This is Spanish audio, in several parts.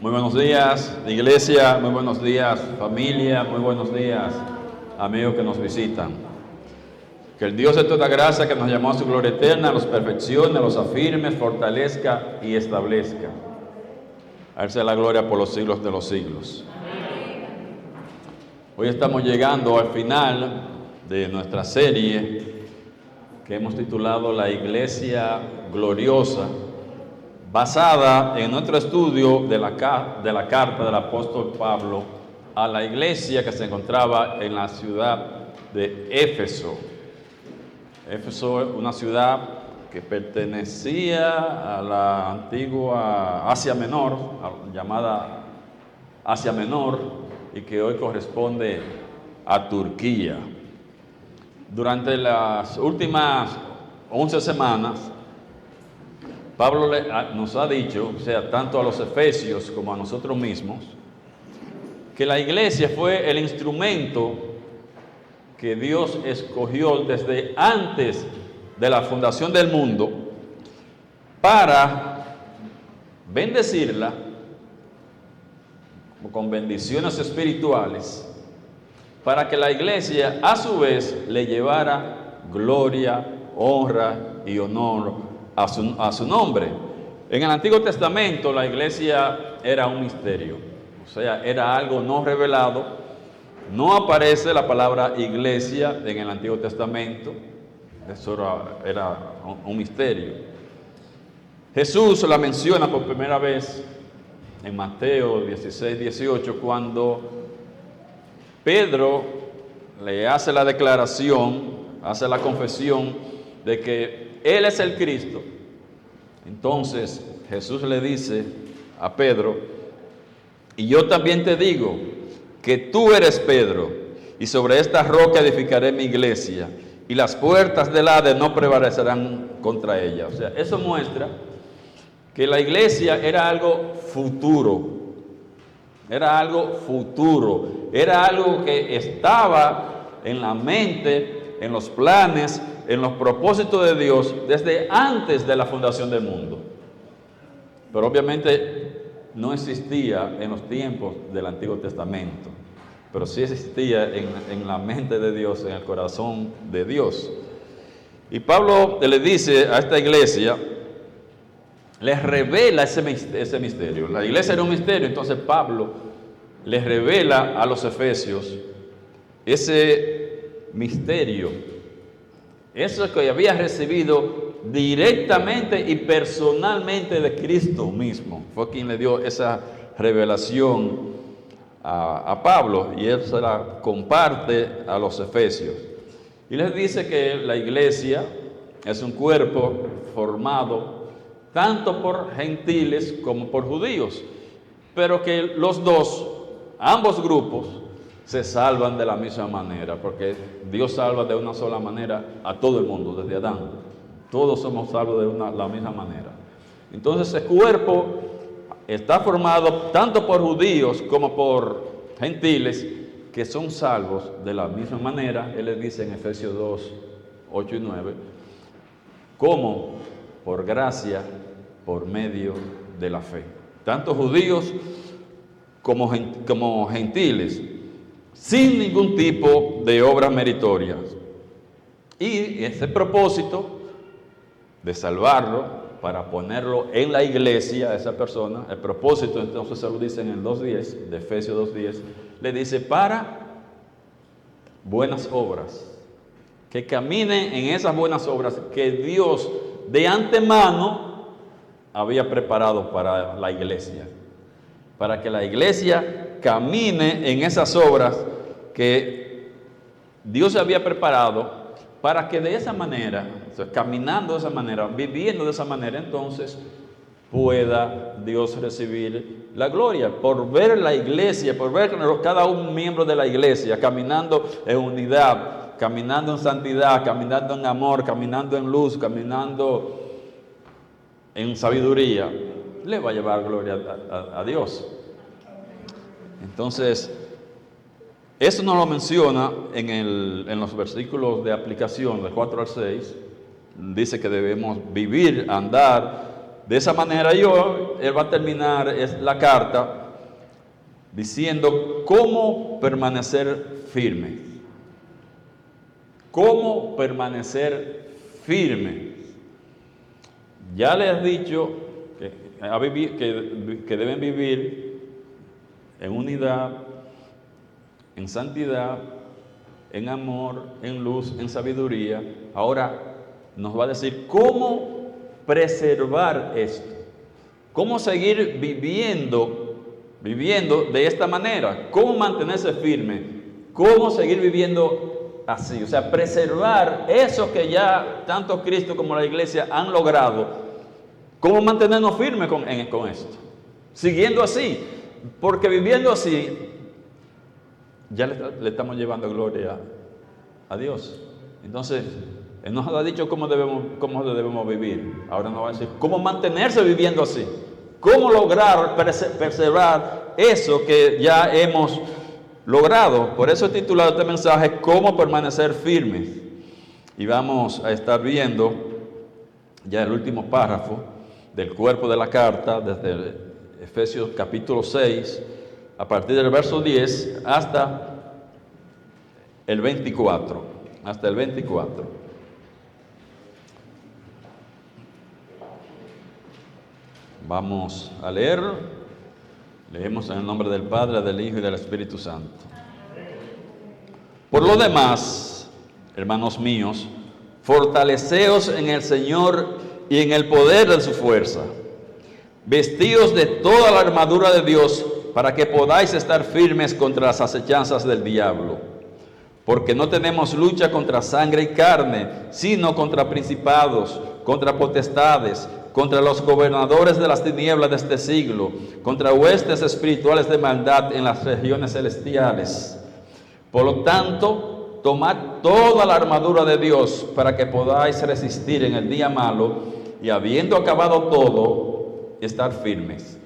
Muy buenos días, iglesia, muy buenos días, familia, muy buenos días, amigos que nos visitan. Que el Dios de toda gracia que nos llamó a su gloria eterna, los perfeccione, los afirme, fortalezca y establezca. A Él sea la gloria por los siglos de los siglos. Hoy estamos llegando al final de nuestra serie que hemos titulado La Iglesia Gloriosa, basada en nuestro estudio de la carta del apóstol Pablo a la iglesia que se encontraba en la ciudad de Éfeso. Éfeso es una ciudad que pertenecía a la antigua Asia Menor, llamada Asia Menor, y que hoy corresponde a Turquía. Durante las últimas 11 semanas, Pablo nos ha dicho, o sea, tanto a los efesios como a nosotros mismos, que la iglesia fue el instrumento que Dios escogió desde antes de la fundación del mundo para bendecirla con bendiciones espirituales, para que la iglesia a su vez le llevara gloria, honra y honor a su nombre. En el Antiguo Testamento la iglesia era un misterio, o sea, era algo no revelado. No aparece la palabra iglesia en el Antiguo Testamento, eso era un misterio. Jesús la menciona por primera vez en Mateo 16, 18, cuando Pedro le hace la declaración, hace la confesión de que Él es el Cristo. Entonces Jesús le dice a Pedro: y yo también te digo que tú eres Pedro, y sobre esta roca edificaré mi iglesia, y las puertas del Hades no prevalecerán contra ella. O sea, eso muestra que la iglesia era algo futuro, era algo futuro, era algo que estaba en la mente, en los planes, en los propósitos de Dios desde antes de la fundación del mundo. Pero obviamente no existía en los tiempos del Antiguo Testamento, pero sí existía en la mente de Dios, en el corazón de Dios. Y Pablo le dice a esta iglesia, les revela ese misterio. La iglesia era un misterio, entonces Pablo les revela a los efesios ese misterio, eso que había recibido directamente y personalmente de Cristo mismo. Fue quien le dio esa revelación a Pablo, y él se la comparte a los efesios. Y les dice que la iglesia es un cuerpo formado tanto por gentiles como por judíos, pero que los dos, ambos grupos, se salvan de la misma manera, porque Dios salva de una sola manera a todo el mundo, desde Adán. Todos somos salvos de la misma manera. Entonces ese cuerpo está formado tanto por judíos como por gentiles, que son salvos de la misma manera. Él les dice en Efesios 2, 8 y 9, como por gracia, por medio de la fe. Tanto judíos como gentiles, sin ningún tipo de obras meritorias. Y ese propósito de salvarlo, para ponerlo en la iglesia, esa persona, el propósito entonces se lo dice en el 2.10, de Efesios 2.10, le dice para buenas obras, que caminen en esas buenas obras que Dios de antemano había preparado para la iglesia, para que la iglesia camine en esas obras que Dios había preparado, para que de esa manera, o sea, caminando de esa manera, viviendo de esa manera, entonces pueda Dios recibir la gloria, por ver la iglesia, por ver cada un miembro de la iglesia caminando en unidad, caminando en santidad, caminando en amor, caminando en luz, caminando en sabiduría, le va a llevar gloria a Dios. Entonces, eso nos lo menciona en los versículos de aplicación, de 4 al 6. Dice que debemos vivir, andar De esa manera él va a terminar la carta diciendo cómo permanecer firme. ¿Cómo permanecer firme? Ya les he dicho que deben vivir en unidad, en santidad, en amor, en luz, en sabiduría. Ahora nos va a decir cómo preservar esto, cómo seguir viviendo de esta manera, cómo mantenerse firme, cómo seguir viviendo así, o sea, preservar eso que ya tanto Cristo como la iglesia han logrado, cómo mantenernos firmes con esto, siguiendo así, porque viviendo así ya le estamos llevando gloria a Dios. Entonces, Él nos ha dicho cómo debemos vivir. Ahora nos va a decir cómo mantenerse viviendo así. Cómo lograr preservar eso que ya hemos logrado. Por eso he titulado este mensaje, cómo permanecer firmes. Y vamos a estar viendo ya el último párrafo del cuerpo de la carta, desde Efesios capítulo 6, a partir del verso 10 hasta el 24. Hasta el 24. Vamos a leer. Leemos en el nombre del Padre, del Hijo y del Espíritu Santo. Por lo demás, hermanos míos, fortaleceos en el Señor y en el poder de su fuerza. Vestíos de toda la armadura de Dios para que podáis estar firmes contra las acechanzas del diablo. Porque no tenemos lucha contra sangre y carne, sino contra principados, contra potestades, contra los gobernadores de las tinieblas de este siglo, contra huestes espirituales de maldad en las regiones celestiales. Por lo tanto, tomad toda la armadura de Dios para que podáis resistir en el día malo y habiendo acabado todo, estar firmes.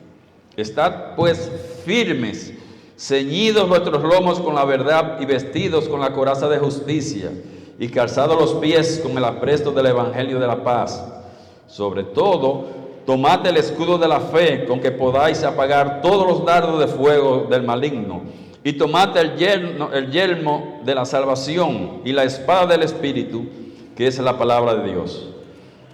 Estad pues firmes, ceñidos vuestros lomos con la verdad y vestidos con la coraza de justicia y calzados los pies con el apresto del evangelio de la paz. Sobre todo, tomad el escudo de la fe con que podáis apagar todos los dardos de fuego del maligno y tomad el yelmo de la salvación y la espada del Espíritu, que es la palabra de Dios,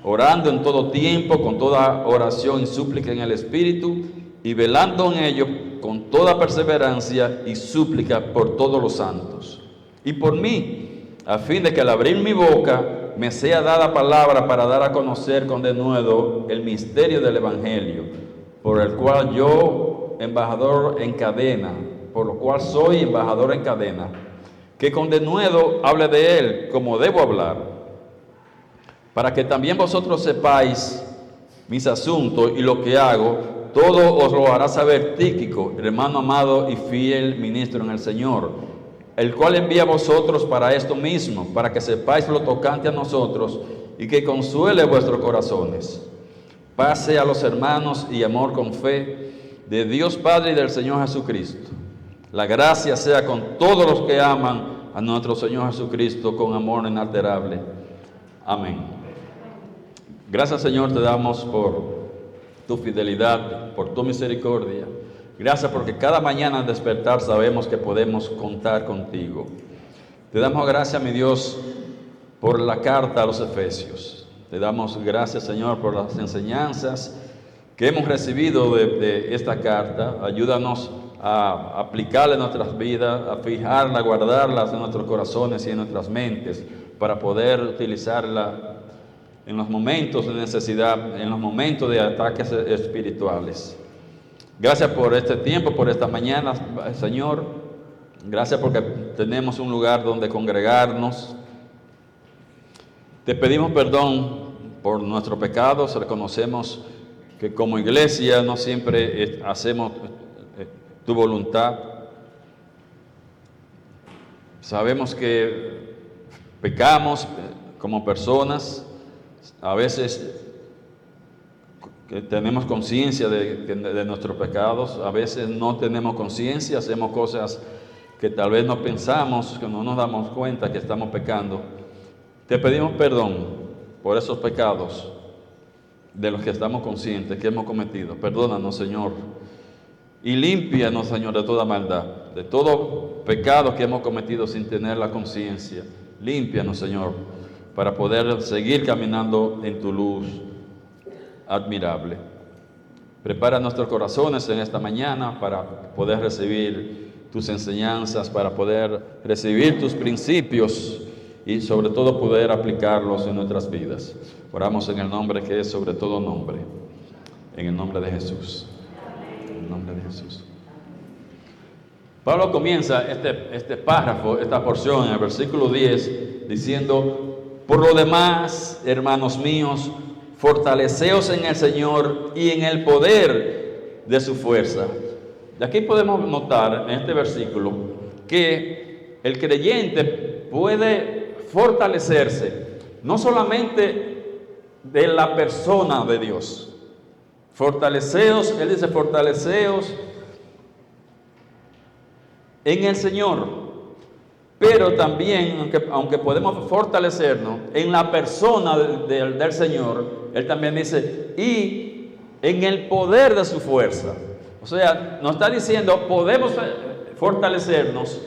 orando en todo tiempo con toda oración y súplica en el Espíritu y velando en ello con toda perseverancia y súplica por todos los santos y por mí, a fin de que al abrir mi boca me sea dada palabra para dar a conocer con denuedo el misterio del Evangelio, por el cual yo, embajador en cadena, por lo cual soy embajador en cadena, que con denuedo hable de él como debo hablar, para que también vosotros sepáis mis asuntos y lo que hago. Todo os lo hará saber Tíquico, hermano amado y fiel ministro en el Señor, el cual envía a vosotros para esto mismo, para que sepáis lo tocante a nosotros y que consuele vuestros corazones. Pase a los hermanos y amor con fe de Dios Padre y del Señor Jesucristo. La gracia sea con todos los que aman a nuestro Señor Jesucristo con amor inalterable. Amén. Gracias, Señor, te damos por tu fidelidad, por tu misericordia. Gracias porque cada mañana al despertar sabemos que podemos contar contigo. Te damos gracias, mi Dios, por la carta a los Efesios. Te damos gracias, Señor, por las enseñanzas que hemos recibido de esta carta. Ayúdanos a aplicarla en nuestras vidas, a fijarla, a guardarlas en nuestros corazones y en nuestras mentes para poder utilizarla en los momentos de necesidad, en los momentos de ataques espirituales. Gracias por este tiempo, por esta mañana, Señor. Gracias porque tenemos un lugar donde congregarnos. Te pedimos perdón por nuestros pecados. Reconocemos que como iglesia no siempre hacemos tu voluntad. Sabemos que pecamos como personas. A veces que tenemos conciencia de nuestros pecados, a veces no tenemos conciencia, hacemos cosas que tal vez no pensamos, que no nos damos cuenta que estamos pecando. Te pedimos perdón por esos pecados. de los que estamos conscientes que hemos cometido. Perdónanos, Señor, y límpianos, Señor, de toda maldad, de todo pecado que hemos cometido sin tener la conciencia. Límpianos, Señor, para poder seguir caminando en tu luz admirable. Prepara nuestros corazones en esta mañana para poder recibir tus enseñanzas, para poder recibir tus principios y sobre todo poder aplicarlos en nuestras vidas. Oramos en el nombre que es sobre todo nombre, en el nombre de Jesús. En el nombre de Jesús. Pablo comienza este párrafo, esta porción en el versículo 10, diciendo: por lo demás, hermanos míos, fortaleceos en el Señor y en el poder de su fuerza. De aquí podemos notar en este versículo que el creyente puede fortalecerse no solamente de la persona de Dios. Fortaleceos, él dice, fortaleceos en el Señor. Pero también, aunque podemos fortalecernos en la persona del Señor, Él también dice, y en el poder de su fuerza. O sea, nos está diciendo, podemos fortalecernos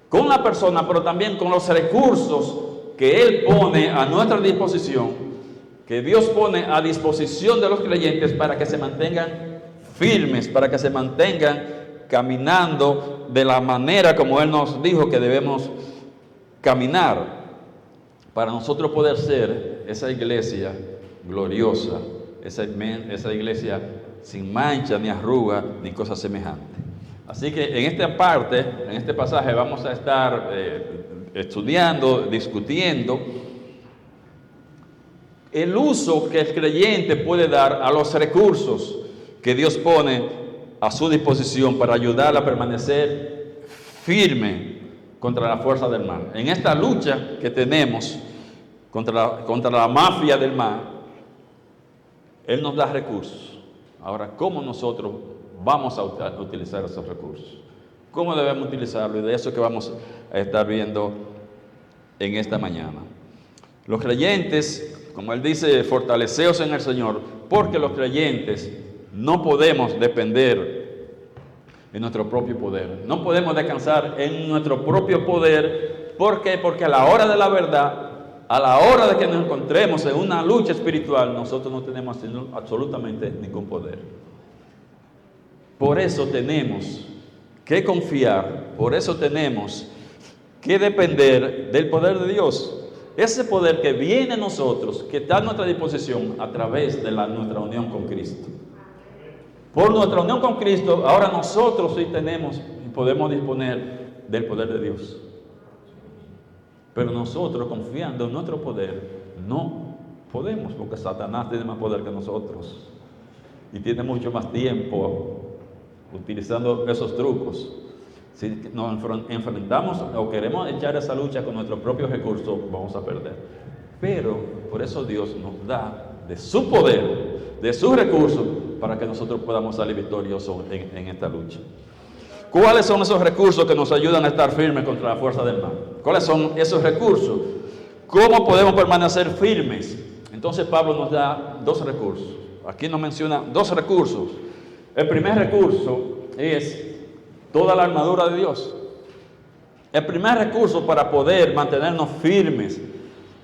con la persona, pero también con los recursos que Él pone a nuestra disposición, que Dios pone a disposición de los creyentes para que se mantengan firmes, para que se mantengan caminando de la manera como Él nos dijo que debemos caminar, para nosotros poder ser esa iglesia gloriosa, esa iglesia sin mancha, ni arruga, ni cosa semejante. Así que en esta parte, en este pasaje, vamos a estar estudiando, discutiendo el uso que el creyente puede dar a los recursos que Dios pone a su disposición para ayudarla a permanecer firme contra la fuerza del mal. En esta lucha que tenemos contra la mafia del mal, Él nos da recursos. Ahora, ¿cómo nosotros vamos a utilizar esos recursos? ¿Cómo debemos utilizarlos? Y de eso que vamos a estar viendo en esta mañana. Los creyentes, como Él dice, fortaleceos en el Señor, porque los creyentes no podemos depender en nuestro propio poder. No podemos descansar en nuestro propio poder. ¿Por qué? Porque a la hora de la verdad, a la hora de que nos encontremos en una lucha espiritual, nosotros no tenemos absolutamente ningún poder. Por eso tenemos que confiar, por eso tenemos que depender del poder de Dios. Ese poder que viene a nosotros, que está a nuestra disposición a través de nuestra unión con Cristo. Por nuestra unión con Cristo, ahora nosotros sí tenemos y podemos disponer del poder de Dios. Pero nosotros, confiando en nuestro poder, no podemos, porque Satanás tiene más poder que nosotros y tiene mucho más tiempo utilizando esos trucos. Si nos enfrentamos o queremos echar esa lucha con nuestros propios recursos, vamos a perder. Pero por eso Dios nos da de su poder, de sus recursos, para que nosotros podamos salir victoriosos en esta lucha. ¿Cuáles son esos recursos que nos ayudan a estar firmes contra la fuerza del mal? ¿Cuáles son esos recursos? ¿Cómo podemos permanecer firmes? Entonces Pablo nos da dos recursos. Aquí nos menciona dos recursos. El primer recurso es toda la armadura de Dios. El primer recurso para poder mantenernos firmes,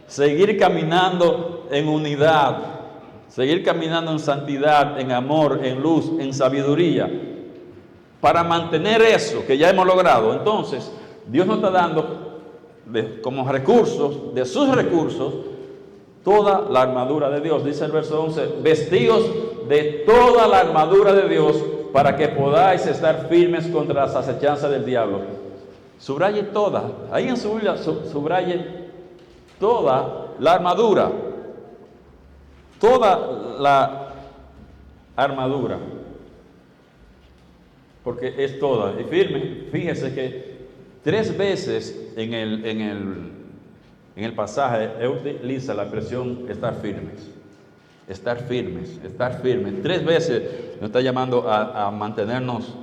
seguir caminando en unidad, seguir caminando en santidad, en amor, en luz, en sabiduría. Para mantener eso que ya hemos logrado, entonces Dios nos está dando como recursos, de sus recursos, toda la armadura de Dios. Dice el verso 11, vestidos de toda la armadura de Dios para que podáis estar firmes contra las acechanzas del diablo. Subraye toda, ahí en su Biblia subraye toda la armadura. Toda la armadura, porque es toda y firme. Fíjese que 3 veces en el pasaje él utiliza la expresión estar firmes. Estar firmes, estar firmes. 3 veces nos está llamando a mantenernos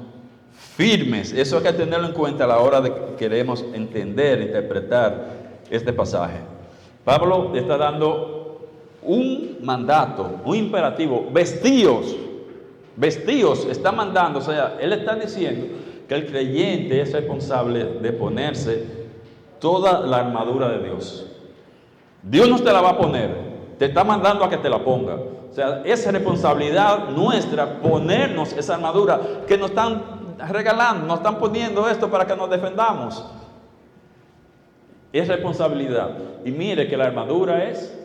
firmes. Eso hay que tenerlo en cuenta a la hora de que queremos entender, interpretar este pasaje. Pablo está dando un mandato, un imperativo. Vestíos, está mandando. O sea, Él está diciendo que el creyente es responsable de ponerse toda la armadura de Dios. Dios no te la va a poner, te está mandando a que te la ponga. O sea, es responsabilidad nuestra ponernos esa armadura que nos están regalando, nos están poniendo esto para que nos defendamos. Es responsabilidad. Y mire que la armadura es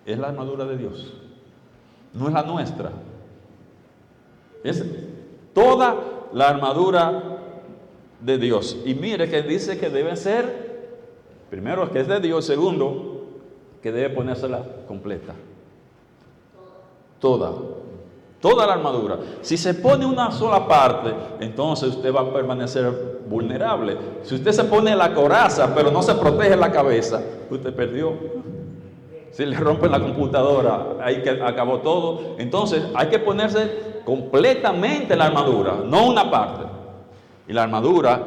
la armadura de Dios, no es la nuestra. Es toda la armadura de Dios. Y mire que dice que debe ser, primero, que es de Dios. Segundo, que debe ponérsela completa. Toda la armadura. Si se pone una sola parte, entonces usted va a permanecer vulnerable. Si usted se pone la coraza, pero no se protege la cabeza, usted perdió. Si le rompen la computadora, ahí que acabó todo. Entonces hay que ponerse completamente la armadura, no una parte. Y la armadura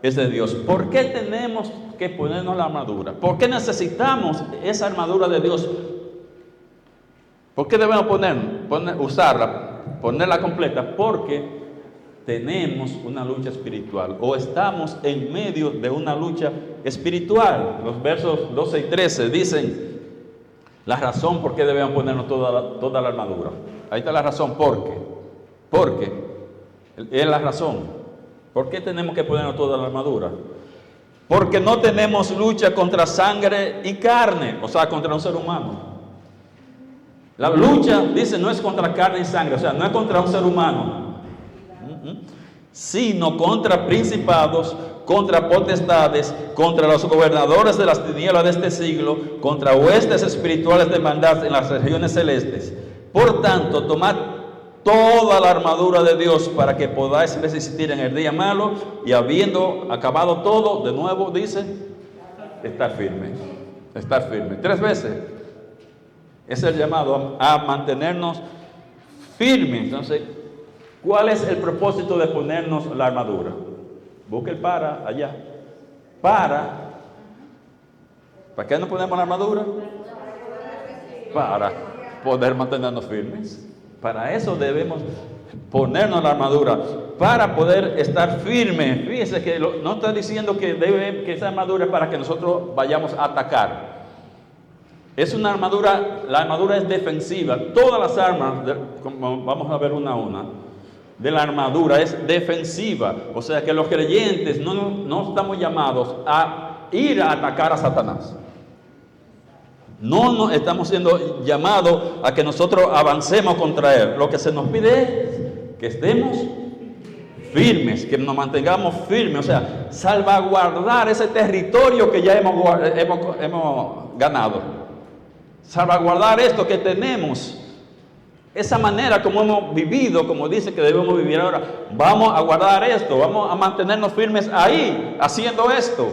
es de Dios. ¿Por qué tenemos que ponernos la armadura? ¿Por qué necesitamos esa armadura de Dios? ¿Por qué debemos usarla, ponerla completa? Porque tenemos una lucha espiritual, o estamos en medio de una lucha espiritual. Los versos 12 y 13 dicen la razón por qué debemos ponernos toda la armadura. Ahí está la razón. Porque es la razón. ¿Por qué tenemos que ponernos toda la armadura? Porque no tenemos lucha contra sangre y carne, o sea, contra un ser humano. La lucha, dice, no es contra carne y sangre, o sea, no es contra un ser humano, sino contra principados, contra potestades, contra los gobernadores de las tinieblas de este siglo, contra huestes espirituales de maldad en las regiones celestes. Por tanto, tomad toda la armadura de Dios para que podáis resistir en el día malo, y habiendo acabado todo, de nuevo dice, estar firme. 3 veces. Es el llamado a mantenernos firmes. Entonces, ¿cuál es el propósito de ponernos la armadura? Busque el para allá. ¿Para qué nos ponemos la armadura? Para poder mantenernos firmes. Para eso debemos ponernos la armadura, para poder estar firmes. Fíjense que no está diciendo que esa armadura es para que nosotros vayamos a atacar. Es una armadura, la armadura es defensiva. Todas las armas, como vamos a ver una a una, de la armadura es defensiva. O sea que los creyentes no estamos llamados a ir a atacar a Satanás. No estamos siendo llamados a que nosotros avancemos contra él. Lo que se nos pide es que estemos firmes, que nos mantengamos firmes. O sea, salvaguardar ese territorio que ya hemos ganado. Salvaguardar esto que tenemos, esa manera como hemos vivido, como dice que debemos vivir ahora. Vamos a guardar esto, vamos a mantenernos firmes ahí, haciendo esto,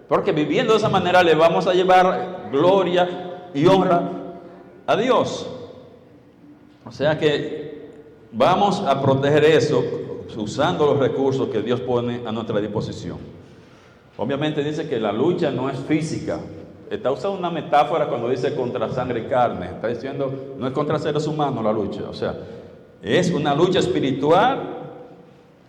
porque viviendo de esa manera le vamos a llevar gloria y honra a Dios. O sea que vamos a proteger eso usando los recursos que Dios pone a nuestra disposición. Obviamente dice que la lucha no es física. Está usando una metáfora cuando dice contra sangre y carne. Está diciendo, no es contra seres humanos la lucha. O sea, es una lucha espiritual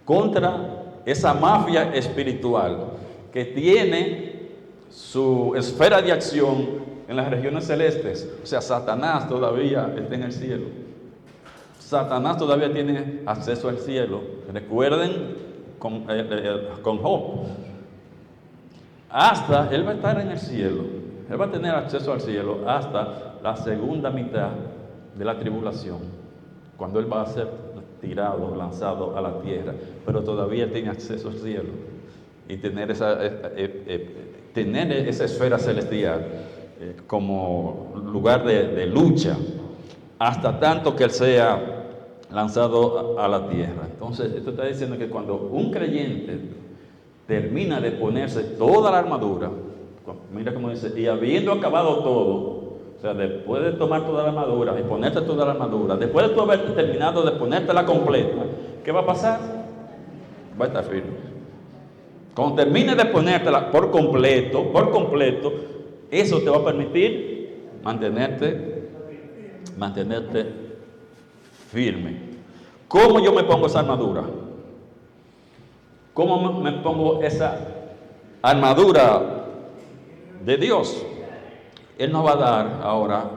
contra esa mafia espiritual que tiene su esfera de acción en las regiones celestes. O sea, Satanás todavía está en el cielo. Satanás todavía tiene acceso al cielo. Recuerden con Job. Hasta él va a estar en el cielo. Él va a tener acceso al cielo hasta la segunda mitad de la tribulación, cuando él va a ser tirado, lanzado a la tierra, pero todavía tiene acceso al cielo y tener esa esfera celestial como lugar de lucha, hasta tanto que él sea lanzado a la tierra. Entonces, esto está diciendo que cuando un creyente termina de ponerse toda la armadura, mira cómo dice, y habiendo acabado todo, o sea, después de tomar toda la armadura y ponerte toda la armadura, después de tú haber terminado de ponértela completa, ¿qué va a pasar? Va a estar firme. Cuando termines de ponértela por completo, eso te va a permitir mantenerte firme. ¿Cómo yo me pongo esa armadura? ¿Cómo me pongo esa armadura de Dios? Él nos va a dar ahora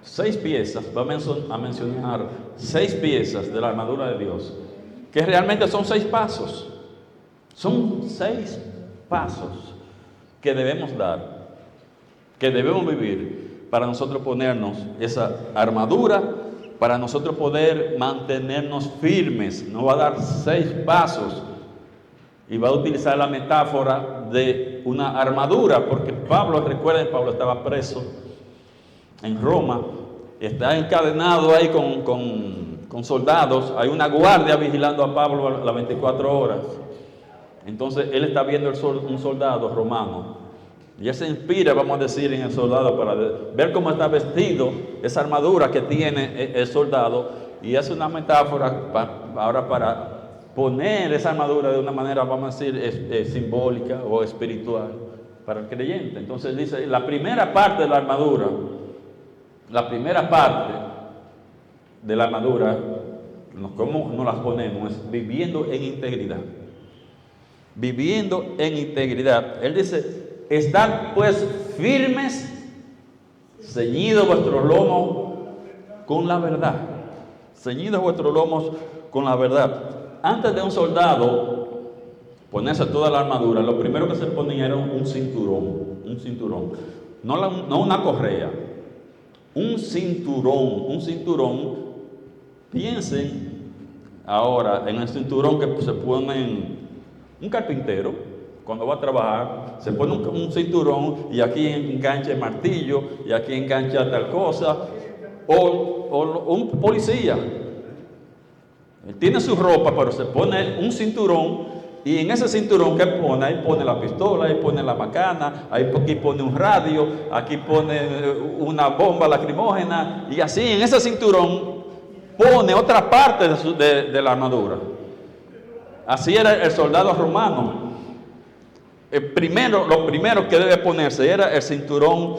6 piezas, va a mencionar 6 piezas de la armadura de Dios, que realmente son 6 pasos. Son 6 pasos que debemos dar, que debemos vivir para nosotros ponernos esa armadura, para nosotros poder mantenernos firmes. Nos va a dar 6 pasos y va a utilizar la metáfora de una armadura, porque recuerden, Pablo estaba preso en Roma, está encadenado ahí con soldados, hay una guardia vigilando a Pablo a las 24 horas. Entonces él está viendo un soldado romano, y él se inspira, vamos a decir, en el soldado para ver cómo está vestido, esa armadura que tiene el soldado, y es una metáfora ahora para poner esa armadura de una manera, vamos a decir, simbólica o espiritual para el creyente. Entonces dice, la primera parte de la armadura, ¿cómo nos las ponemos? Es viviendo en integridad. Viviendo en integridad. Él dice, estad pues firmes, ceñidos vuestros lomos con la verdad. Ceñidos vuestros lomos con la verdad. Antes de un soldado ponerse toda la armadura, lo primero que se ponía era un cinturón, no una correa, un cinturón. Piensen ahora en el cinturón que se pone un carpintero cuando va a trabajar, se pone un cinturón y aquí engancha el martillo y aquí engancha tal cosa, o un policía. Él tiene su ropa, pero se pone un cinturón, y en ese cinturón que pone, ahí pone la pistola, ahí pone la macana, aquí pone un radio, aquí pone una bomba lacrimógena, y así en ese cinturón pone otra parte de la armadura. Así era el soldado romano. Lo primero que debe ponerse era el cinturón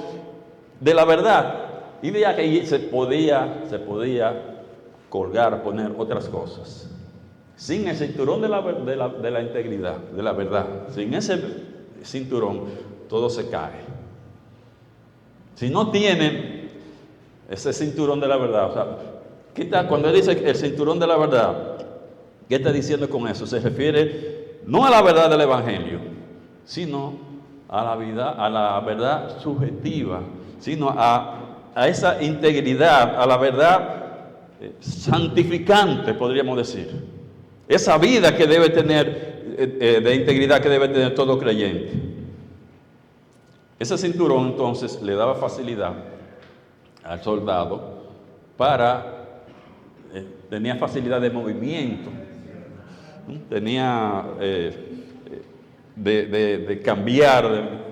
de la verdad, y de ahí se podía colgar, poner otras cosas. Sin el cinturón de la integridad, de la verdad, sin ese cinturón, todo se cae. Si no tienen ese cinturón de la verdad, o sea, cuando él dice el cinturón de la verdad, ¿qué está diciendo con eso? Se refiere no a la verdad del Evangelio, sino a la verdad subjetiva, sino a esa integridad, a la verdad santificante, podríamos decir. Esa vida que debe tener, de integridad que debe tener todo creyente. Ese cinturón entonces le daba facilidad al soldado tenía facilidad de movimiento, tenía de cambiar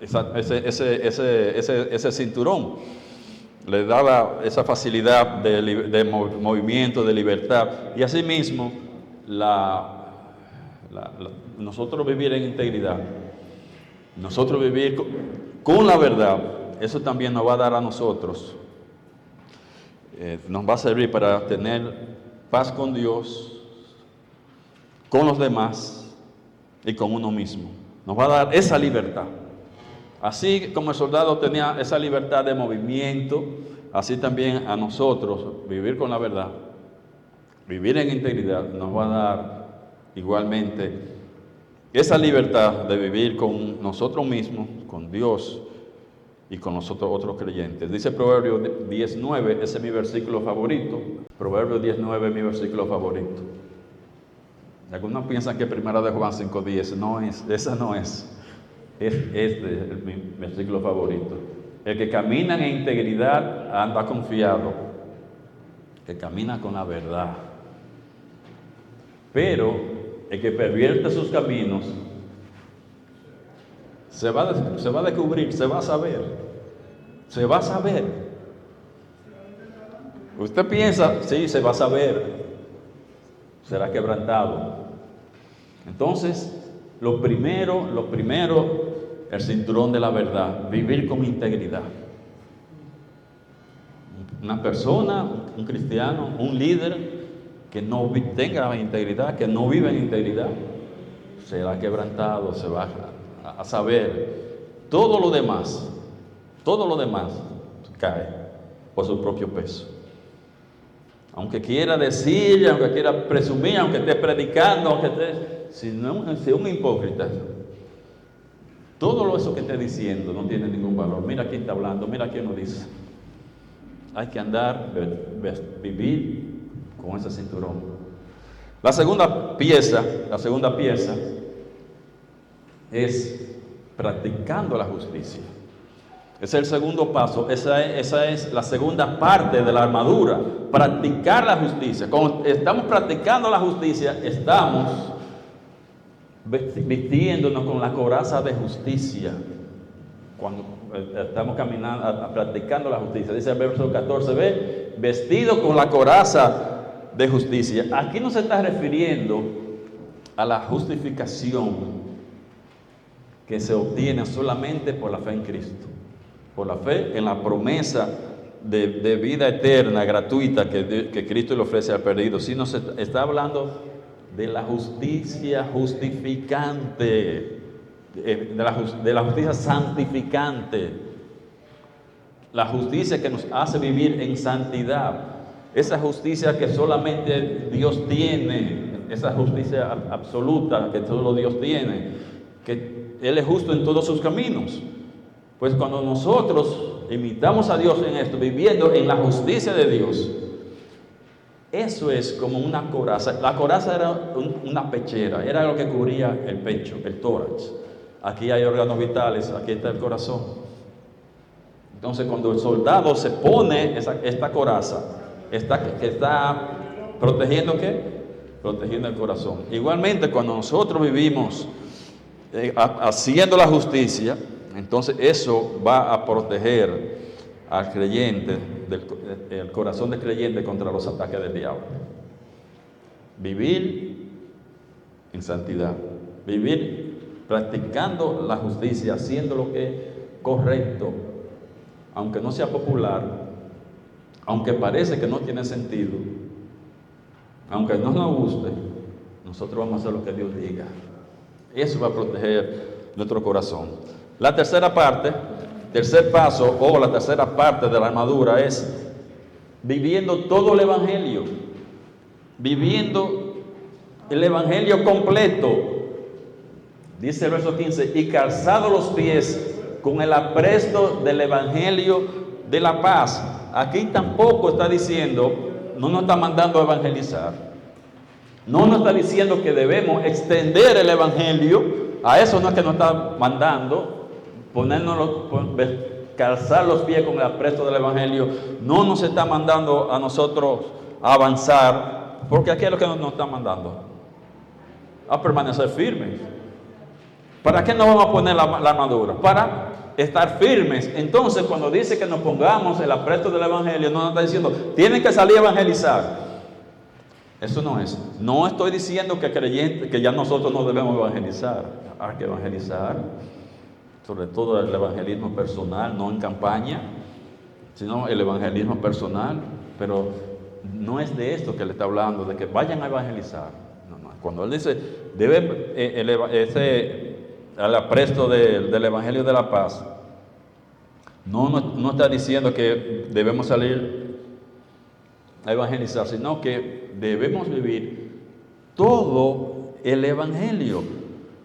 ese cinturón. Le daba esa facilidad de movimiento, de libertad. Y asimismo, nosotros vivir en integridad, nosotros vivir con la verdad, eso también nos va a dar a nosotros, nos va a servir para tener paz con Dios, con los demás y con uno mismo. Nos va a dar esa libertad. Así como el soldado tenía esa libertad de movimiento, así también a nosotros vivir con la verdad, vivir en integridad, nos va a dar igualmente esa libertad de vivir con nosotros mismos, con Dios y con nosotros otros creyentes. Dice Proverbios 19, ese es mi versículo favorito. Proverbios 19 es mi versículo favorito. Algunos piensan que Primera de Juan 5:10, no es, esa no es. Es mi versículo favorito. El que camina en integridad anda confiado, que camina con la verdad. Pero el que pervierte sus caminos se va a descubrir, se va a saber. Usted piensa, sí, se va a saber, será quebrantado. Entonces, lo primero el cinturón de la verdad, vivir con integridad. Una persona, un cristiano, un líder que no tenga integridad, que no vive en integridad, será quebrantado, se va a saber. Todo lo demás cae por su propio peso. Aunque quiera decir, aunque quiera presumir, aunque esté predicando, aunque esté, si es un hipócrita, todo eso que esté diciendo no tiene ningún valor. Mira quién está hablando, mira quién lo dice. Hay que andar, vivir con ese cinturón. La segunda pieza es practicando la justicia. Ese es el segundo paso, esa es la segunda parte de la armadura, practicar la justicia. Cuando estamos practicando la justicia, estamos vistiéndonos con la coraza de justicia. Cuando estamos caminando, practicando la justicia, dice el verso 14, ve, vestido con la coraza de justicia. Aquí no se está refiriendo a la justificación que se obtiene solamente por la fe en Cristo, por la fe en la promesa de vida eterna, gratuita, que Cristo le ofrece al perdido, sino se está hablando de la justicia justificante, de la justicia santificante, la justicia que nos hace vivir en santidad, esa justicia que solamente Dios tiene, esa justicia absoluta que solo Dios tiene, que Él es justo en todos sus caminos. Pues cuando nosotros imitamos a Dios en esto, viviendo en la justicia de Dios, eso es como una coraza. La coraza era una pechera, era lo que cubría el pecho, el tórax. Aquí hay órganos vitales, aquí está el corazón. Entonces cuando el soldado se pone esta coraza, está protegiendo ¿qué? Protegiendo el corazón. Igualmente cuando nosotros vivimos haciendo la justicia, entonces eso va a proteger al creyente, el corazón del creyente contra los ataques del diablo. Vivir en santidad, vivir practicando la justicia, haciendo lo que es correcto, aunque no sea popular, aunque parece que no tiene sentido, aunque no nos guste, nosotros vamos a hacer lo que Dios diga. Eso va a proteger nuestro corazón. La tercera parte, tercer paso o la tercera parte de la armadura es viviendo todo el Evangelio, viviendo el Evangelio completo. Dice el verso 15, y calzado los pies con el apresto del Evangelio de la paz. Aquí tampoco está diciendo, no nos está mandando a evangelizar, no nos está diciendo que debemos extender el Evangelio, a eso no es que nos está mandando, calzar los pies con el apresto del Evangelio, no nos está mandando a nosotros a avanzar, porque aquí es lo que nos está mandando, a permanecer firmes. ¿Para qué nos vamos a poner la armadura? Para estar firmes. Entonces, cuando dice que nos pongamos el apresto del Evangelio, no nos está diciendo, tienen que salir a evangelizar. Eso no es. No estoy diciendo que ya nosotros no debemos evangelizar. Hay que evangelizar, sobre todo el evangelismo personal, no en campaña, sino el evangelismo personal. Pero no es de esto que le está hablando, de que vayan a evangelizar. No. Cuando él dice, al apresto del Evangelio de la paz, no está diciendo que debemos salir a evangelizar, sino que debemos vivir todo el Evangelio,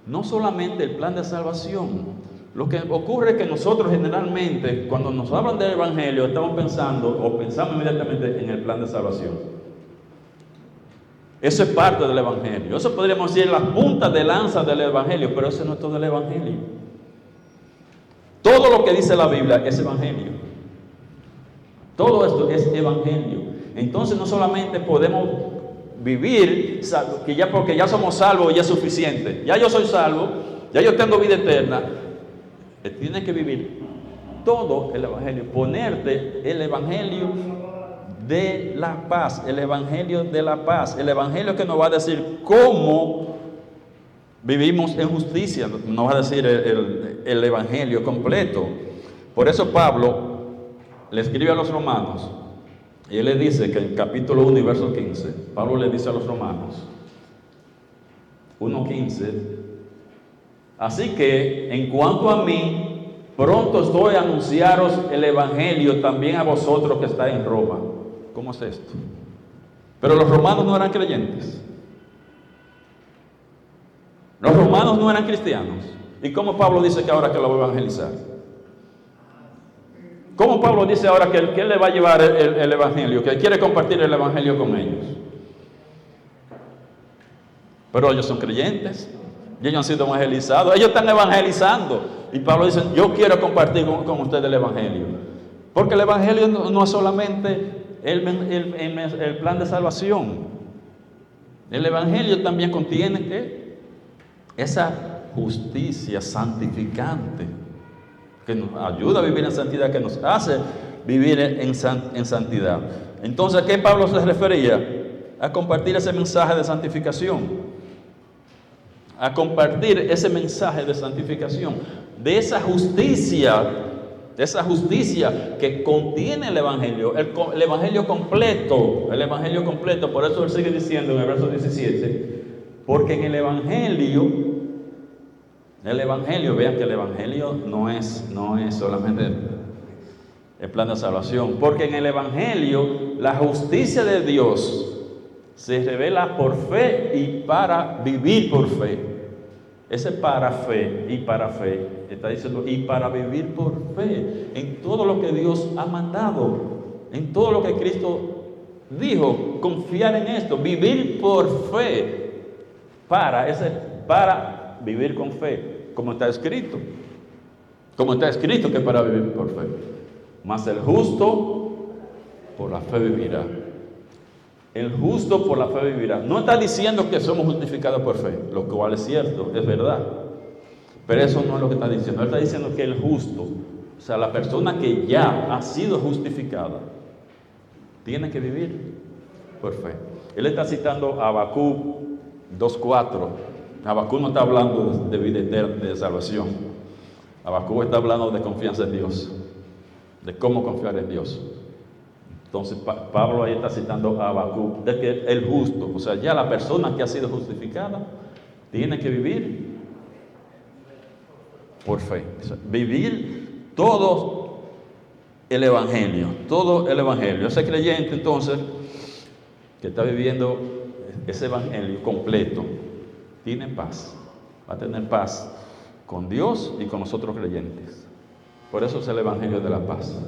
no solamente el plan de salvación. Lo que ocurre es que nosotros generalmente, cuando nos hablan del Evangelio, estamos pensamos inmediatamente en el plan de salvación. Eso es parte del Evangelio. Eso podríamos decir la punta de lanza del Evangelio, pero eso no es todo el Evangelio. Todo lo que dice la Biblia es Evangelio. Todo esto es Evangelio. Entonces no solamente podemos vivir porque ya somos salvos, ya es suficiente. Ya yo soy salvo, ya yo tengo vida eterna. Tienes que vivir todo el Evangelio, ponerte el Evangelio de la paz, el Evangelio de la paz, el Evangelio que nos va a decir cómo vivimos en justicia, no va a decir el Evangelio completo. Por eso Pablo le escribe a los romanos, y él le dice que en capítulo 1 y verso 15, Pablo le dice a los romanos, 1:15, así que en cuanto a mí, pronto estoy a anunciaros el Evangelio también a vosotros que estáis en Roma. ¿Cómo es esto? Pero los romanos no eran creyentes. Los romanos no eran cristianos. ¿Y cómo Pablo dice que ahora que lo va a evangelizar? ¿Cómo Pablo dice ahora que él le va a llevar el Evangelio, que quiere compartir el Evangelio con ellos? Pero ellos son creyentes, y ellos han sido evangelizados, ellos están evangelizando. Y Pablo dice, yo quiero compartir con ustedes el Evangelio. Porque el Evangelio no es solamente el plan de salvación. El Evangelio también contiene esa justicia santificante, que nos ayuda a vivir en santidad, que nos hace vivir en santidad. Entonces, ¿a qué Pablo se refería? A compartir ese mensaje de santificación. A compartir ese mensaje de santificación, de esa justicia que contiene el Evangelio, el Evangelio completo, por eso él sigue diciendo en el verso 17, porque en el Evangelio, vean que el Evangelio no es solamente el plan de salvación, porque en el Evangelio la justicia de Dios se revela por fe y para vivir por fe. Ese para fe y para fe, está diciendo, y para vivir por fe, en todo lo que Dios ha mandado, en todo lo que Cristo dijo, confiar en esto, vivir por fe, para vivir con fe, como está escrito que para vivir por fe, mas el justo por la fe vivirá. El justo por la fe vivirá. No está diciendo que somos justificados por fe, lo cual es cierto, es verdad. Pero eso no es lo que está diciendo. Él está diciendo que el justo, o sea, la persona que ya ha sido justificada, tiene que vivir por fe. Él está citando a Habacuc 2:4. Habacuc no está hablando de vida eterna, de salvación. Habacuc está hablando de confianza en Dios, de cómo confiar en Dios. Entonces Pablo ahí está citando a Habacuc, de que el justo, o sea, ya la persona que ha sido justificada, tiene que vivir por fe. O sea, vivir todo el Evangelio. Ese creyente entonces, que está viviendo ese Evangelio completo, tiene paz, va a tener paz con Dios y con nosotros creyentes. Por eso es el Evangelio de la paz.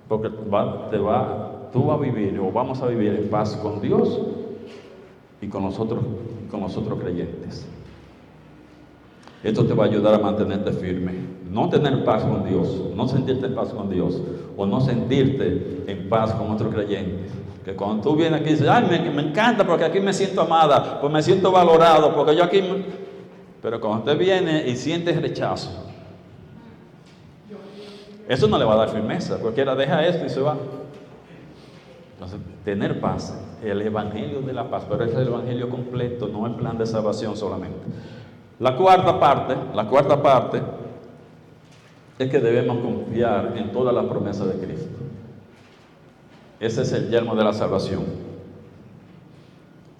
Porque tú vas a vivir, o vamos a vivir en paz con Dios y con nosotros creyentes. Esto te va a ayudar a mantenerte firme. No tener paz con Dios, no sentirte en paz con Dios, o no sentirte en paz con otros creyentes. Que cuando tú vienes aquí y dices, ay, me encanta porque aquí me siento amada, pues me siento valorado, porque yo aquí... Pero cuando usted viene y siente rechazo, eso no le va a dar firmeza. Cualquiera deja esto y se va. Entonces, tener paz, el Evangelio de la paz, pero es el Evangelio completo, no el plan de salvación solamente. La cuarta parte es que debemos confiar en todas las promesas de Cristo. Ese es el yelmo de la salvación.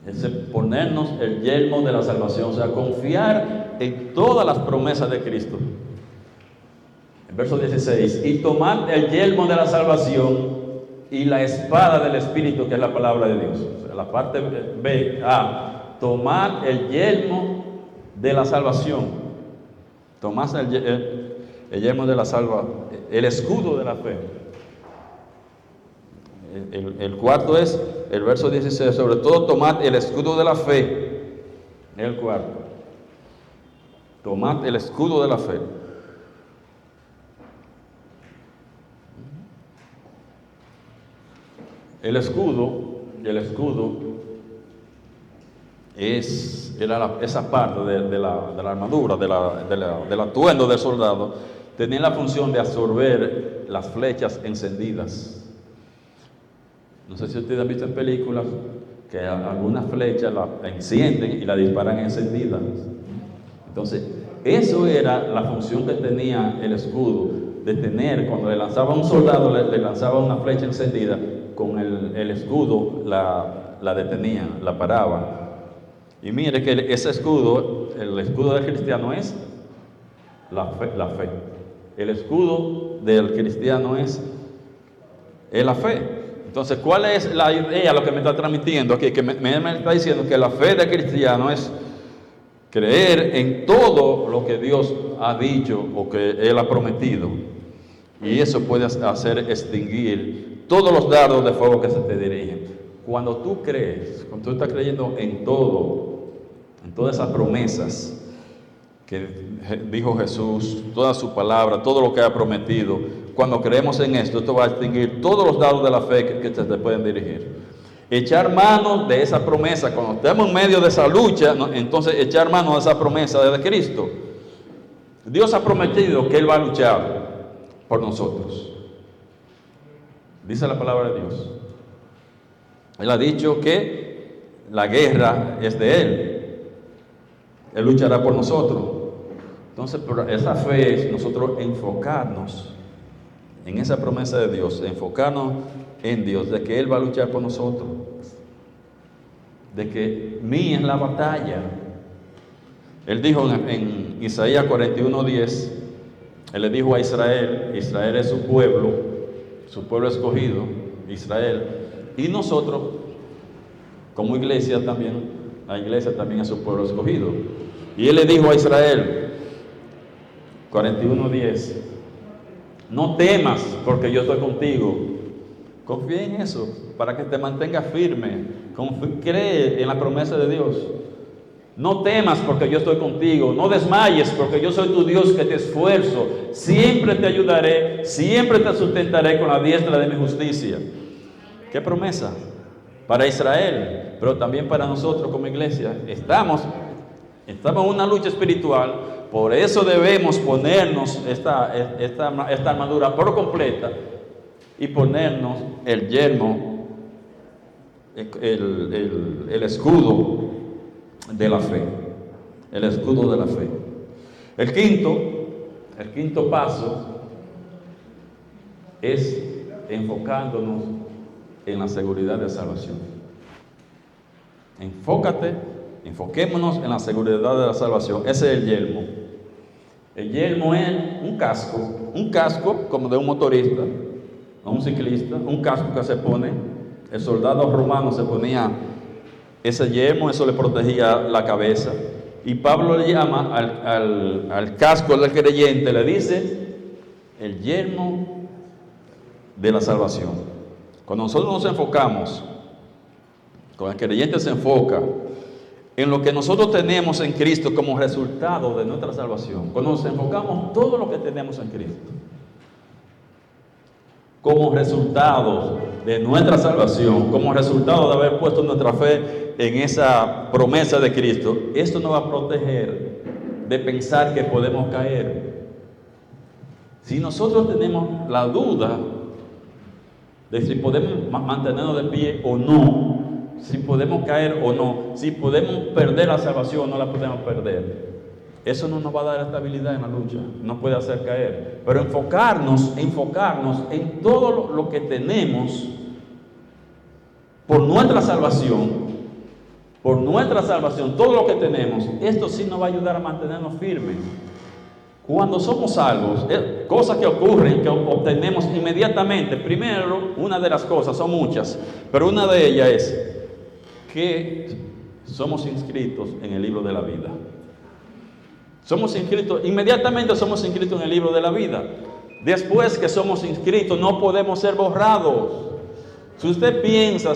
Ese ponernos el yelmo de la salvación, o sea, confiar en todas las promesas de Cristo. Verso 16, y tomad el yelmo de la salvación y la espada del Espíritu, que es la palabra de Dios. O sea, la parte B, tomad el yelmo de la salvación. Tomad el yelmo de la salvación, el escudo de la fe. El cuarto es el verso 16, sobre todo tomad el escudo de la fe. El cuarto, tomad el escudo de la fe. El escudo era esa parte de la armadura, del atuendo del soldado, tenía la función de absorber las flechas encendidas. No sé si ustedes han visto en películas que algunas flechas la encienden y la disparan encendida. Entonces, eso era la función que tenía el escudo, de tener, cuando le lanzaba a un soldado, le lanzaba una flecha encendida, con el escudo la detenía, la paraba. Y mire que ese escudo, el escudo del cristiano es la fe. El escudo del cristiano es la fe. Entonces, ¿cuál es la idea, lo que me está transmitiendo aquí? Que me está diciendo que la fe del cristiano es creer en todo lo que Dios ha dicho o que Él ha prometido. Y eso puede hacer extinguir todos los dardos de fuego que se te dirigen. Cuando tú crees, cuando tú estás creyendo en todo, en todas esas promesas que dijo Jesús, toda su palabra, todo lo que ha prometido, cuando creemos en esto va a extinguir todos los dardos de la fe que se te pueden dirigir. Echar mano de esa promesa, cuando estemos en medio de esa lucha, entonces echar mano de esa promesa de Cristo. Dios ha prometido que Él va a luchar por nosotros. Dice la palabra de Dios. Él ha dicho que la guerra es de Él. Él luchará por nosotros. Entonces, por esa fe es nosotros enfocarnos en esa promesa de Dios, enfocarnos en Dios, de que Él va a luchar por nosotros, de que mía es la batalla. Él dijo en Isaías 41:10, Él le dijo a Israel, Israel es su pueblo escogido, Israel, y nosotros, como iglesia también, la iglesia también es su pueblo escogido. Y Él le dijo a Israel, 41:10, no temas porque yo estoy contigo. Confía en eso, para que te mantengas firme. Cree en la promesa de Dios. No temas porque yo estoy contigo. No desmayes porque yo soy tu Dios que te esfuerzo. Siempre te ayudaré, siempre te sustentaré con la diestra de mi justicia. ¿Qué promesa? Para Israel, pero también para nosotros como iglesia. Estamos en una lucha espiritual. Por eso debemos ponernos esta armadura por completa y ponernos el yelmo, el escudo de la fe. El escudo de la fe. El quinto paso es enfocándonos en la seguridad de salvación. Enfoquémonos en la seguridad de la salvación. Ese es el yelmo. El yelmo es un casco como de un motorista, o un ciclista, un casco que se pone. El soldado romano se ponía ese yelmo, eso le protegía la cabeza. Y Pablo le llama al casco del creyente, le dice el yelmo de la salvación. Cuando nosotros nos enfocamos, cuando el creyente se enfoca en lo que nosotros tenemos en Cristo como resultado de nuestra salvación, cuando nos enfocamos todo lo que tenemos en Cristo como resultado de nuestra salvación, como resultado de haber puesto nuestra fe en esa promesa de Cristo, esto nos va a proteger de pensar que podemos caer. Si nosotros tenemos la duda de si podemos mantenernos de pie o no, si podemos caer o no, si podemos perder la salvación o no la podemos perder, eso no nos va a dar estabilidad en la lucha, no puede hacer caer. Pero enfocarnos en todo lo que tenemos por nuestra salvación, todo lo que tenemos, esto sí nos va a ayudar a mantenernos firmes. Cuando somos salvos, cosas que ocurren, que obtenemos inmediatamente. Primero, una de las cosas, son muchas, pero una de ellas es que somos inscritos en el libro de la vida. Inmediatamente somos inscritos en el libro de la vida. Después que somos inscritos, no podemos ser borrados. Si usted piensa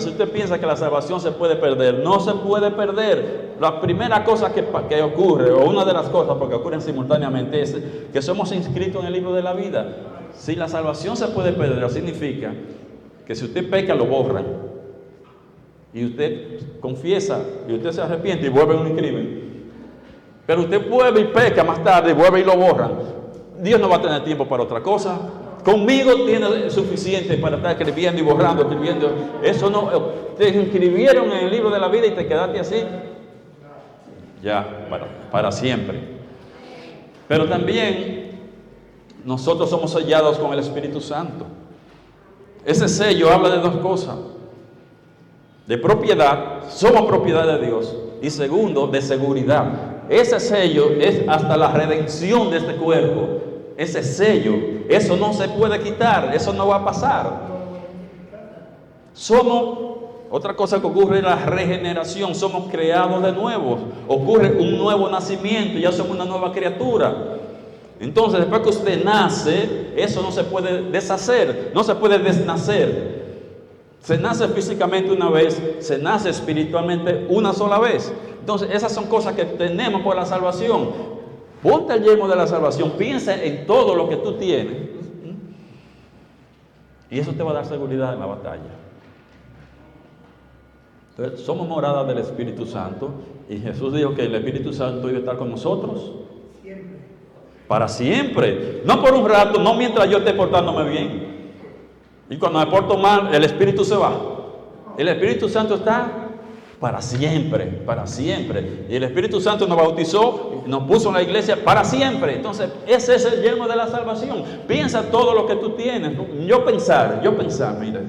que la salvación se puede perder, no se puede perder. La primera cosa que ocurre, o una de las cosas, porque ocurren simultáneamente, es que somos inscritos en el libro de la vida. Si la salvación se puede perder, significa que si usted peca, lo borran. Y usted confiesa, y usted se arrepiente y vuelve a un crimen. Pero usted vuelve y peca más tarde, y vuelve y lo borran. Dios no va a tener tiempo para otra cosa. Conmigo tiene suficiente para estar escribiendo y borrando, escribiendo. Eso no, te inscribieron en el libro de la vida y te quedaste así. Ya, para siempre. Pero también nosotros somos sellados con el Espíritu Santo. Ese sello habla de dos cosas: de propiedad, somos propiedad de Dios, y segundo, de seguridad. Ese sello es hasta la redención de este cuerpo. Ese sello, eso no se puede quitar, eso no va a pasar. Otra cosa que ocurre es la regeneración, somos creados de nuevo, ocurre un nuevo nacimiento, ya somos una nueva criatura. Entonces, después que usted nace, eso no se puede deshacer, no se puede desnacer. Se nace físicamente una vez, se nace espiritualmente una sola vez. Entonces, esas son cosas que tenemos por la salvación. Ponte el yelmo de la salvación, piensa en todo lo que tú tienes, y eso te va a dar seguridad en la batalla. Entonces, somos moradas del Espíritu Santo, y Jesús dijo que el Espíritu Santo iba a estar con nosotros siempre. Para siempre, no por un rato, no mientras yo esté portándome bien. Y cuando me porto mal, el Espíritu se va. El Espíritu Santo está para siempre, para siempre. Y el Espíritu Santo nos bautizó, nos puso en la iglesia para siempre. Entonces, ese es el yelmo de la salvación. Piensa todo lo que tú tienes. Yo pensar, mira,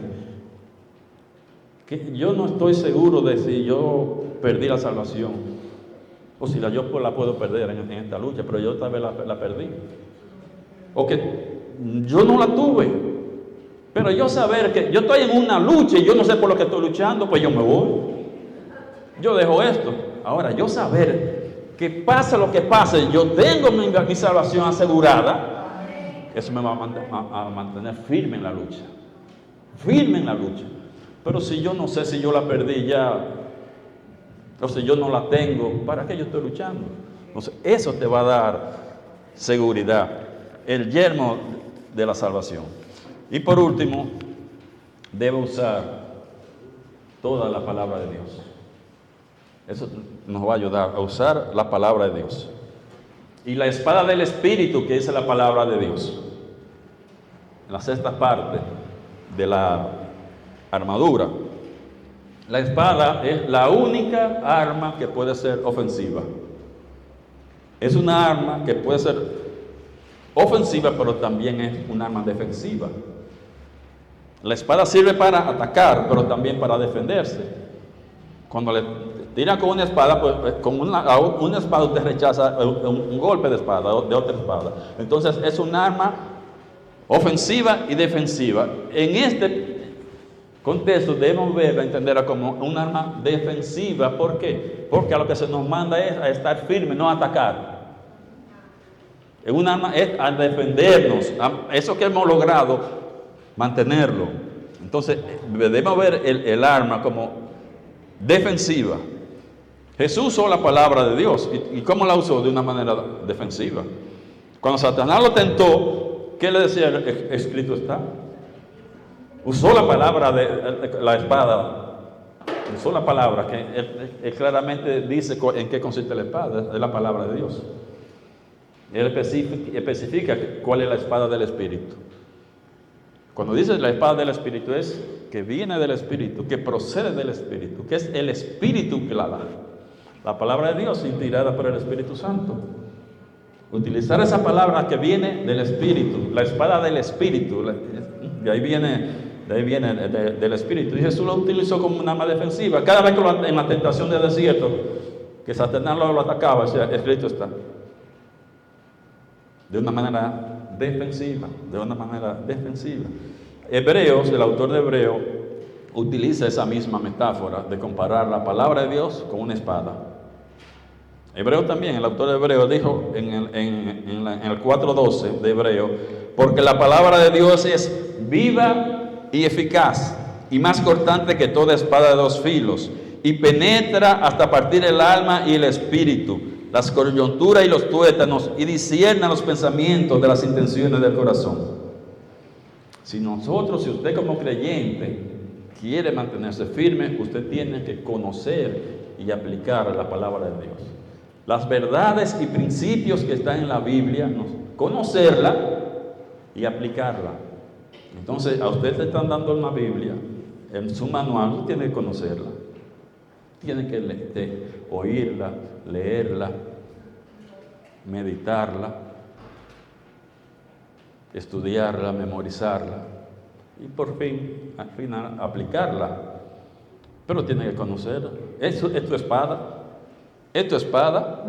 que yo no estoy seguro de si yo perdí la salvación, o si yo la puedo perder en esta lucha, pero yo tal vez la perdí. O que yo no la tuve. Pero yo saber que yo estoy en una lucha y yo no sé por lo que estoy luchando, pues yo me voy. Yo dejo esto. Ahora, yo saber que pase lo que pase, yo tengo mi salvación asegurada, eso me va a mantener firme en la lucha. Firme en la lucha. Pero si yo no sé si yo la perdí ya, o si yo no la tengo, ¿para qué yo estoy luchando? Entonces, eso te va a dar seguridad. El yelmo de la salvación. Y por último, debe usar toda la palabra de Dios. Eso nos va a ayudar a usar la palabra de Dios. Y la espada del Espíritu, que es la palabra de Dios. En la sexta parte de la armadura. La espada es la única arma que puede ser ofensiva. Es una arma que puede ser ofensiva, pero también es un arma defensiva. La espada sirve para atacar, pero también para defenderse. Cuando le tiran con una espada, pues con una espada usted rechaza un golpe de espada, de otra espada. Entonces es un arma ofensiva y defensiva. En este contexto debemos verla, entenderla como un arma defensiva. ¿Por qué? Porque a lo que se nos manda es a estar firme, no a atacar. Un arma es a defendernos, eso que hemos logrado, mantenerlo. Entonces debemos ver el arma como defensiva. Jesús usó la palabra de Dios. ¿Y cómo la usó? De una manera defensiva. Cuando Satanás lo tentó, ¿qué le decía? Escrito está. Usó la palabra de la espada. Usó la palabra que él claramente dice en qué consiste la espada. Es la palabra de Dios. Él especifica cuál es la espada del Espíritu. Cuando dice la espada del Espíritu, es que viene del Espíritu, que procede del Espíritu, que es el Espíritu que la da. La palabra de Dios inspirada por el Espíritu Santo. Utilizar esa palabra que viene del Espíritu, la espada del Espíritu, de ahí viene del Espíritu. Y Jesús lo utilizó como una arma defensiva. Cada vez que en la tentación del desierto, que Satanás lo atacaba, decía, escrito está. De una manera defensiva, Hebreos, el autor de Hebreo, utiliza esa misma metáfora de comparar la palabra de Dios con una espada. Hebreo también, el autor de Hebreo dijo en el 4:12 de Hebreo, porque la palabra de Dios es viva y eficaz, y más cortante que toda espada de dos filos, y penetra hasta partir el alma y el espíritu, las coyunturas y los tuétanos, y discierne los pensamientos de las intenciones del corazón. Si usted como creyente quiere mantenerse firme, usted tiene que conocer y aplicar la palabra de Dios. Las verdades y principios que están en la Biblia, conocerla y aplicarla. Entonces, a usted le están dando una Biblia, en su manual, usted tiene que conocerla. Tiene que oírla, leerla, meditarla estudiarla, memorizarla y por fin, al final, aplicarla. Pero tiene que conocerla. Es tu espada. Es tu espada.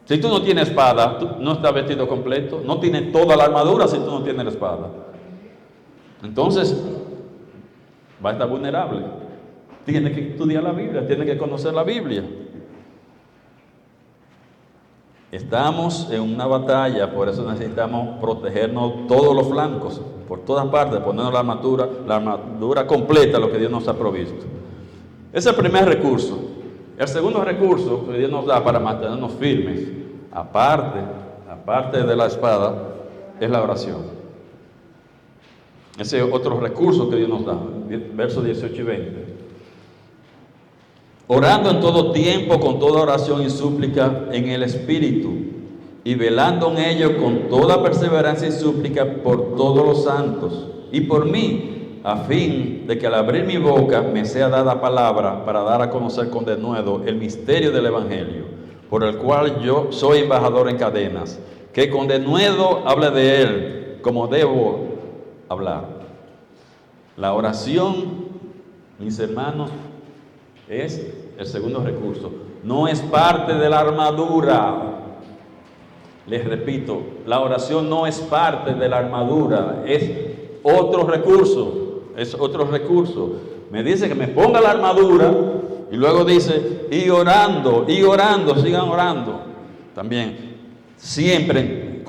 Si tú no tienes espada, tú no estás vestido completo. No tienes toda la armadura si tú no tienes la espada. Entonces, va a estar vulnerable. Tiene que estudiar la Biblia, tiene que conocer la Biblia. Estamos en una batalla, por eso necesitamos protegernos todos los flancos, por todas partes, ponernos la armadura completa, lo que Dios nos ha provisto. Ese es el primer recurso. El segundo recurso que Dios nos da para mantenernos firmes, aparte de la espada, es la oración. Ese es otro recurso que Dios nos da. Versos 18 y 20. Orando en todo tiempo, con toda oración y súplica en el Espíritu, y velando en ello con toda perseverancia y súplica por todos los santos, y por mí, a fin de que al abrir mi boca me sea dada palabra para dar a conocer con denuedo el misterio del Evangelio, por el cual yo soy embajador en cadenas, que con denuedo hable de él, como debo hablar. La oración, mis hermanos, es el segundo recurso. No es parte de la armadura. Les repito, la oración no es parte de la armadura, es otro recurso. Es otro recurso. Me dice que me ponga la armadura y luego dice, y orando, sigan orando. También, siempre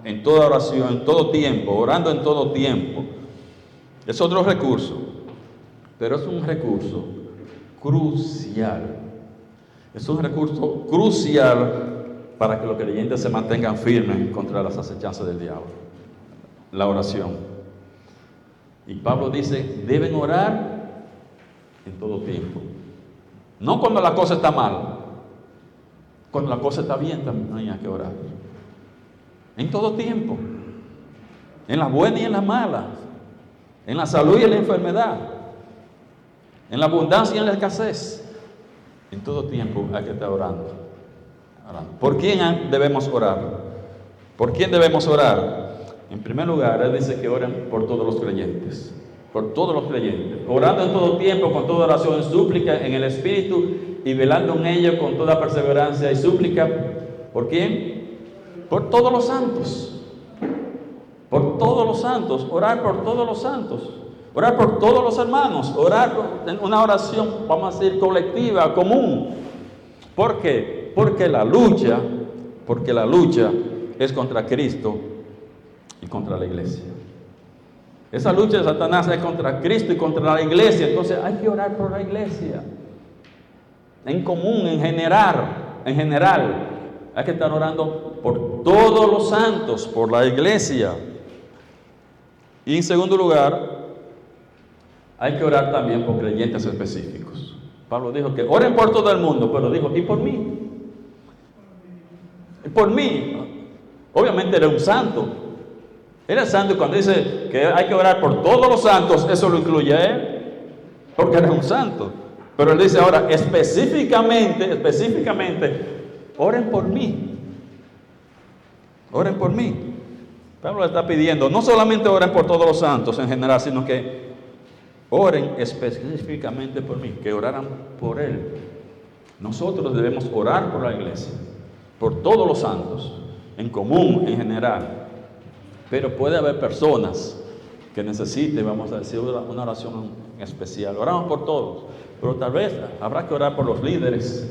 en toda oración, en todo tiempo, orando en todo tiempo. Es otro recurso. Pero es un recurso crucial. Es un recurso crucial para que los creyentes se mantengan firmes contra las acechanzas del diablo. La oración. Y Pablo dice, deben orar en todo tiempo. No cuando la cosa está mal. Cuando la cosa está bien también hay que orar. En todo tiempo. En las buenas y en las malas. En la salud y en la enfermedad. En la abundancia y en la escasez. En todo tiempo hay que estar orando. ¿Por quién debemos orar? ¿Por quién debemos orar? En primer lugar, él dice que oren por todos los creyentes. Por todos los creyentes. Orando en todo tiempo, con toda oración y súplica en el Espíritu, y velando en ello con toda perseverancia y súplica. ¿Por quién? Por todos los santos. Por todos los santos. Orar por todos los santos. Orar por todos los hermanos, orar en una oración, vamos a decir, colectiva, común. ¿Por qué? Porque la lucha es contra Cristo y contra la iglesia. Esa lucha de Satanás es contra Cristo y contra la iglesia. Entonces hay que orar por la iglesia. En común, en general. Hay que estar orando por todos los santos, por la iglesia. Y en segundo lugar, hay que orar también por creyentes específicos. Pablo dijo que oren por todo el mundo, pero dijo, ¿y por mí? ¿Y por mí? Obviamente era un santo. Era santo, y cuando dice que hay que orar por todos los santos, eso lo incluye a él, porque era un santo. Pero él dice ahora, específicamente, oren por mí. Oren por mí. Pablo le está pidiendo, no solamente oren por todos los santos en general, sino que oren específicamente por mí, que oraran por él. Nosotros debemos orar por la iglesia, por todos los santos, en común, en general. Pero puede haber personas que necesiten, vamos a decir, una oración especial. Oramos por todos, pero tal vez habrá que orar por los líderes,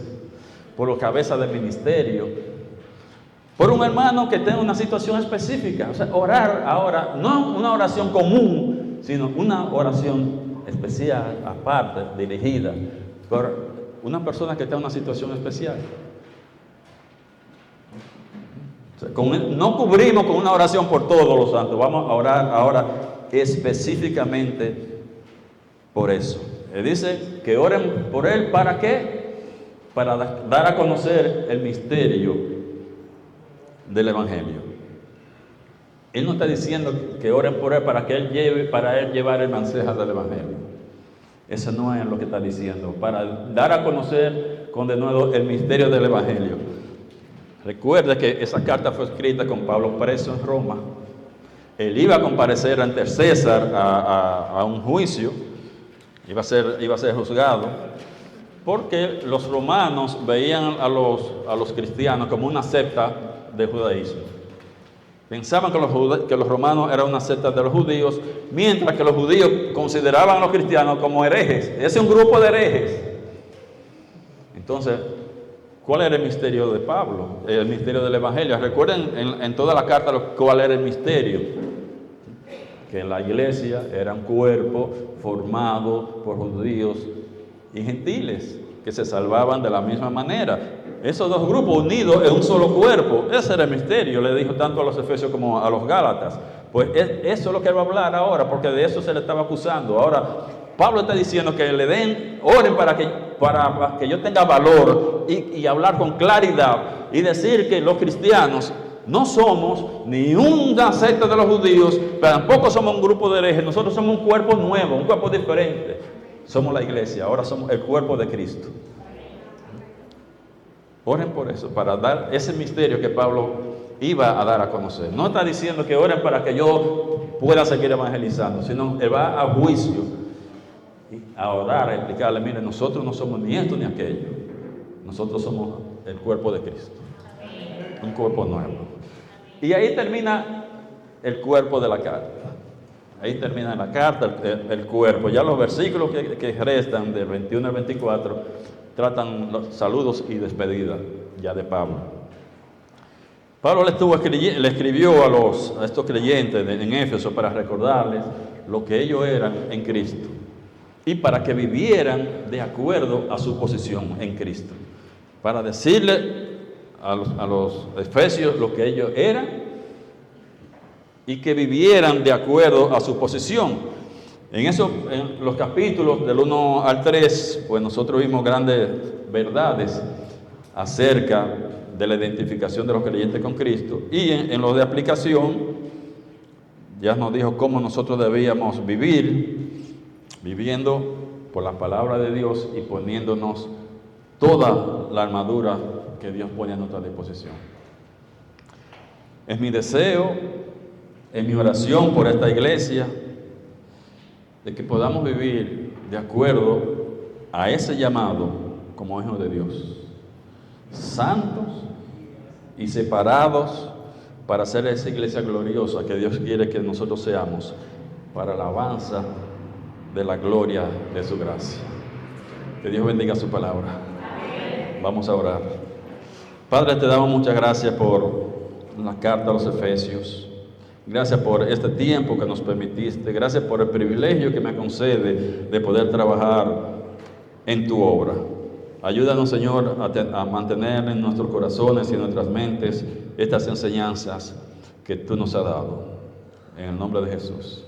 por los cabezas del ministerio, por un hermano que tenga una situación específica. O sea, orar ahora, no una oración común, sino una oración especial, aparte, dirigida por una persona que está en una situación especial. O sea, no cubrimos con una oración por todos los santos, vamos a orar ahora específicamente por eso. Él dice que oren por él, ¿para qué? Para dar a conocer el misterio del Evangelio. Él no está diciendo que oren por él para él llevar el mensaje del Evangelio. Eso no es lo que está diciendo. Para dar a conocer con denuedo el misterio del Evangelio. Recuerde que esa carta fue escrita con Pablo preso en Roma. Él iba a comparecer ante César a un juicio, iba a ser juzgado, porque los romanos veían a los cristianos como una secta del judaísmo. Pensaban que los romanos eran una secta de los judíos, mientras que los judíos consideraban a los cristianos como herejes. Ese es un grupo de herejes. Entonces, ¿cuál era el misterio de Pablo? El misterio del Evangelio. Recuerden en toda la carta cuál era el misterio. Que la iglesia era un cuerpo formado por judíos y gentiles, que se salvaban de la misma manera. Esos dos grupos unidos en un solo cuerpo, ese era el misterio, le dijo tanto a los efesios como a los gálatas. Pues eso es lo que él va a hablar ahora, porque de eso se le estaba acusando. Ahora, Pablo está diciendo que le oren para que yo tenga valor y hablar con claridad y decir que los cristianos no somos ni una secta de los judíos, pero tampoco somos un grupo de herejes. Nosotros somos un cuerpo nuevo, un cuerpo diferente. Somos la iglesia, ahora somos el cuerpo de Cristo. Oren por eso, para dar ese misterio que Pablo iba a dar a conocer. No está diciendo que oren para que yo pueda seguir evangelizando, sino que va a juicio a orar, a explicarle, miren, nosotros no somos ni esto ni aquello. Nosotros somos el cuerpo de Cristo. Un cuerpo nuevo. Y ahí termina el cuerpo de la carta. Ahí termina la carta, el cuerpo. Ya los versículos que restan del 21 al 24 tratan los saludos y despedida ya de Pablo. Pablo le escribió a estos creyentes en Éfeso para recordarles lo que ellos eran en Cristo y para que vivieran de acuerdo a su posición en Cristo. Para decirle a los efesios lo que ellos eran y que vivieran de acuerdo a su posición. En los capítulos del 1 al 3, pues nosotros vimos grandes verdades acerca de la identificación de los creyentes con Cristo, y en los de aplicación ya nos dijo cómo nosotros debíamos vivir, viviendo por la palabra de Dios y poniéndonos toda la armadura que Dios pone a nuestra disposición. Es mi deseo, es mi oración por esta iglesia, de que podamos vivir de acuerdo a ese llamado como hijos de Dios, santos y separados para hacer esa iglesia gloriosa que Dios quiere que nosotros seamos, para la alabanza de la gloria de su gracia. Que Dios bendiga su palabra. Vamos a orar. Padre, te damos muchas gracias por la carta a los Efesios. Gracias por este tiempo que nos permitiste. Gracias por el privilegio que me concede de poder trabajar en tu obra. Ayúdanos, Señor, a mantener en nuestros corazones y en nuestras mentes estas enseñanzas que tú nos has dado. En el nombre de Jesús.